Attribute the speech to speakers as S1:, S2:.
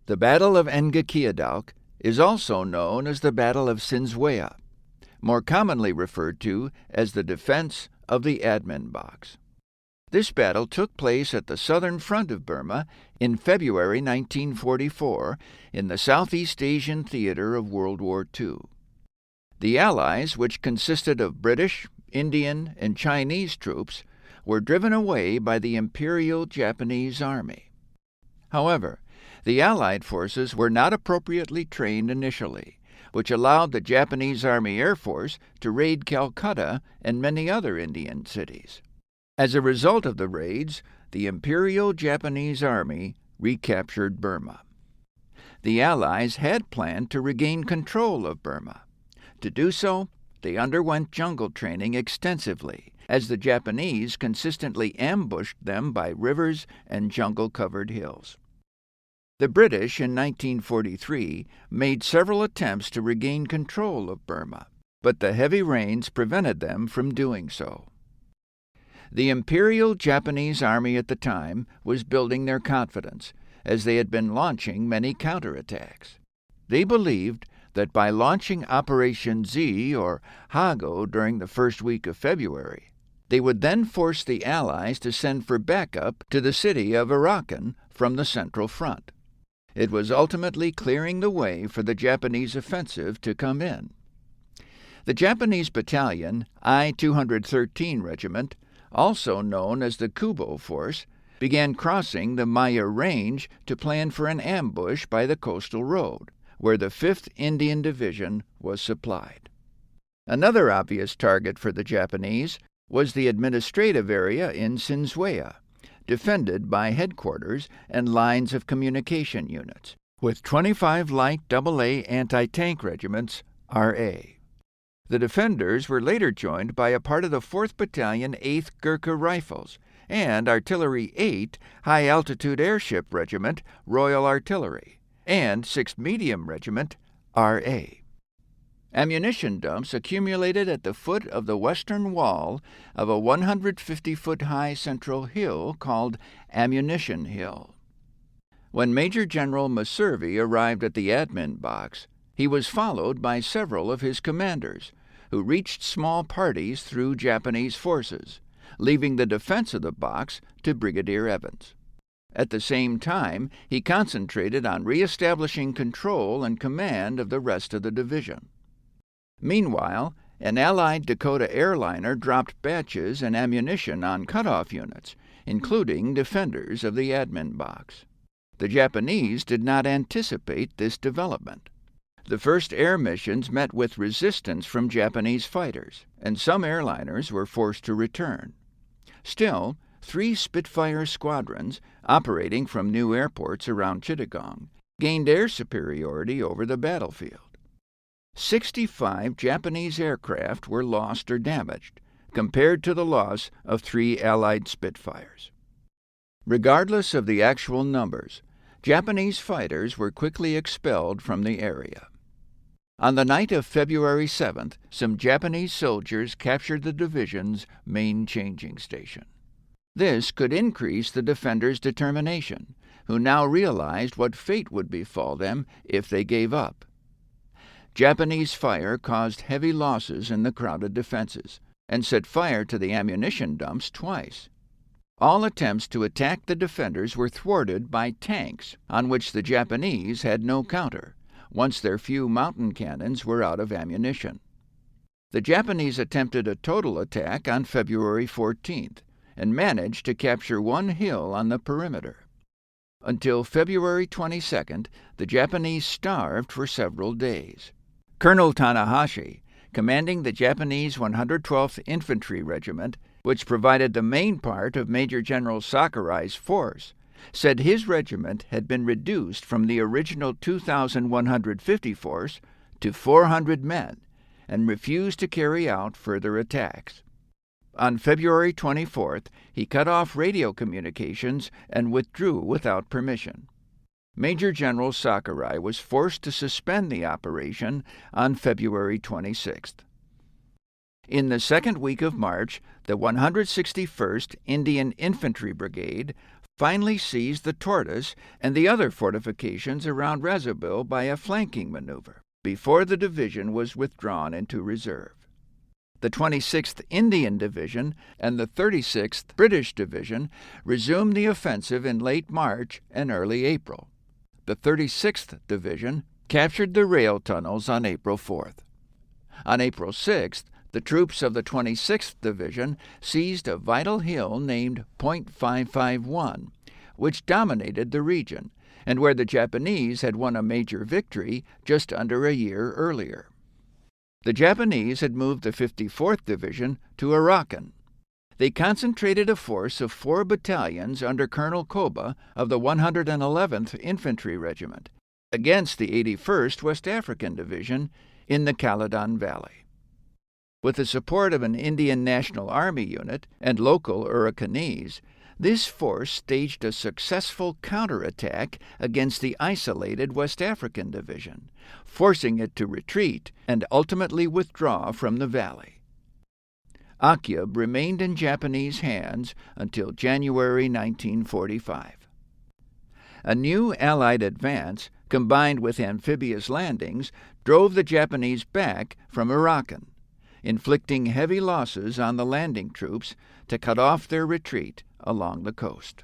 S1: The Battle of Ngakyedauk is also known as the Battle of Sinzweya, more commonly referred to as the defense of the admin box. This battle took place at the southern front of Burma in February 1944 in the Southeast Asian theater of World War II. The Allies, which consisted of British, Indian, and Chinese troops, were driven away by the Imperial Japanese Army. However, the Allied forces were not appropriately trained initially, which allowed the Japanese Army Air Force to raid Calcutta and many other Indian cities. As a result of the raids, the Imperial Japanese Army recaptured Burma. The Allies had planned to regain control of Burma. To do so, they underwent jungle training extensively, as the Japanese consistently ambushed them by rivers and jungle-covered hills. The British in 1943 made several attempts to regain control of Burma, but the heavy rains prevented them from doing so. The Imperial Japanese Army at the time was building their confidence, as they had been launching many counterattacks. They believed that by launching Operation Z, or Hago, during the first week of February, they would then force the Allies to send for backup to the city of Arakan from the Central Front. It was ultimately clearing the way for the Japanese offensive to come in. The Japanese battalion, I-213 Regiment, also known as the Kubo Force, began crossing the Maya Range to plan for an ambush by the coastal road, where the 5th Indian Division was supplied. Another obvious target for the Japanese was the administrative area in Sinzweya, defended by headquarters and lines of communication units, with 25 light AA anti-tank regiments, RA. The defenders were later joined by a part of the 4th Battalion 8th Gurkha Rifles and Artillery 8 High Altitude Airship Regiment, Royal Artillery, and 6th Medium Regiment, RA. Ammunition dumps accumulated at the foot of the western wall of a 150-foot-high central hill called Ammunition Hill. When Major General Maservi arrived at the admin box, he was followed by several of his commanders, who reached small parties through Japanese forces, leaving the defense of the box to Brigadier Evans. At the same time, he concentrated on re-establishing control and command of the rest of the division. Meanwhile, an Allied Dakota airliner dropped batches and ammunition on cutoff units, including defenders of the admin box. The Japanese did not anticipate this development. The first air missions met with resistance from Japanese fighters, and some airliners were forced to return. Still, 3 Spitfire squadrons, operating from new airports around Chittagong, gained air superiority over the battlefield. 65 Japanese aircraft were lost or damaged, compared to the loss of 3 Allied Spitfires. Regardless of the actual numbers, Japanese fighters were quickly expelled from the area. On the night of February 7th, some Japanese soldiers captured the division's main changing station. This could increase the defenders' determination, who now realized what fate would befall them if they gave up. Japanese fire caused heavy losses in the crowded defenses, and set fire to the ammunition dumps twice. All attempts to attack the defenders were thwarted by tanks, on which the Japanese had no counter, once their few mountain cannons were out of ammunition. The Japanese attempted a total attack on February 14th, and managed to capture one hill on the perimeter. Until February 22nd, the Japanese starved for several days. Colonel Tanahashi, commanding the Japanese 112th Infantry Regiment, which provided the main part of Major General Sakurai's force, said his regiment had been reduced from the original 2,150 force to 400 men and refused to carry out further attacks. On February 24th, he cut off radio communications and withdrew without permission. Major General Sakurai was forced to suspend the operation on February 26th. In the second week of March, the 161st Indian Infantry Brigade, finally seized the Tortoise and the other fortifications around Razobil by a flanking maneuver, before the division was withdrawn into reserve. The 26th Indian Division and the 36th British Division resumed the offensive in late March and early April. The 36th Division captured the rail tunnels on April 4th. On April 6th, the troops of the 26th Division seized a vital hill named Point 551, which dominated the region, and where the Japanese had won a major victory just under a year earlier. The Japanese had moved the 54th Division to Arakan. They concentrated a force of 4 battalions under Colonel Koba of the 111th Infantry Regiment against the 81st West African Division in the Caledon Valley. With the support of an Indian National Army unit and local Arakanese, this force staged a successful counterattack against the isolated West African Division, forcing it to retreat and ultimately withdraw from the valley. Ngakyedauk remained in Japanese hands until January 1945. A new Allied advance, combined with amphibious landings, drove the Japanese back from Arakan, inflicting heavy losses on the landing troops to cut off their retreat along the coast.